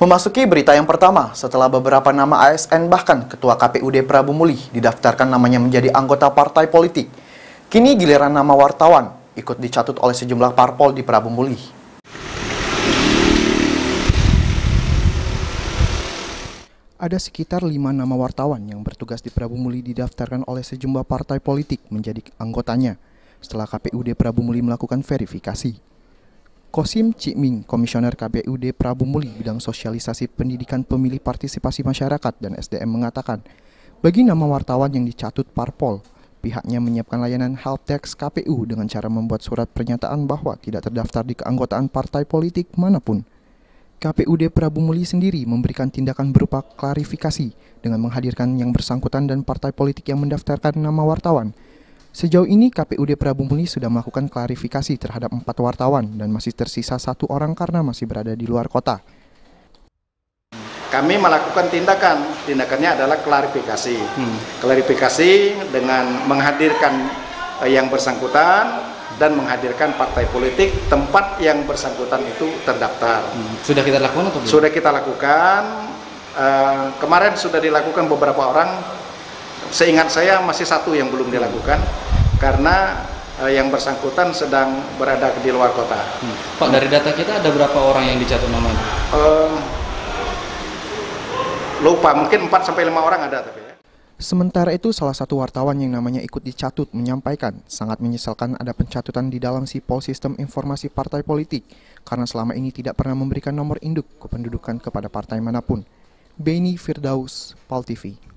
Memasuki berita yang pertama, setelah beberapa nama ASN bahkan Ketua KPUD Prabu Muli didaftarkan namanya menjadi anggota partai politik. Kini giliran nama wartawan ikut dicatut oleh sejumlah parpol di Prabu Muli. Ada sekitar 5 nama wartawan yang bertugas di Prabu Muli didaftarkan oleh sejumlah partai politik menjadi anggotanya setelah KPUD Prabu Muli melakukan verifikasi. Kosim Cikming, Komisioner KPUD Prabu Muli bidang sosialisasi pendidikan pemilih partisipasi masyarakat dan SDM mengatakan, bagi nama wartawan yang dicatut parpol, pihaknya menyiapkan layanan helpdesk KPU dengan cara membuat surat pernyataan bahwa tidak terdaftar di keanggotaan partai politik manapun. KPUD Prabu Muli sendiri memberikan tindakan berupa klarifikasi dengan menghadirkan yang bersangkutan dan partai politik yang mendaftarkan nama wartawan. Sejauh ini KPUD Prabu Muli sudah melakukan klarifikasi terhadap 4 wartawan dan masih tersisa 1 orang karena masih berada di luar kota. Kami melakukan tindakannya adalah klarifikasi. Klarifikasi dengan menghadirkan yang bersangkutan dan menghadirkan partai politik tempat yang bersangkutan itu terdaftar. Sudah kita lakukan atau belum? Sudah kita lakukan. Kemarin sudah dilakukan beberapa orang. Seingat saya masih 1 yang belum dilakukan karena yang bersangkutan sedang berada di luar kota. Pak, dari data kita ada berapa orang yang dicatut namanya? Lupa, mungkin 4-5 orang ada tapi ya. Sementara itu, salah satu wartawan yang namanya ikut dicatut menyampaikan sangat menyesalkan ada pencatutan di dalam sipol sistem informasi partai politik karena selama ini tidak pernah memberikan nomor induk kependudukan kepada partai manapun. Beni Firdaus, PAL TV.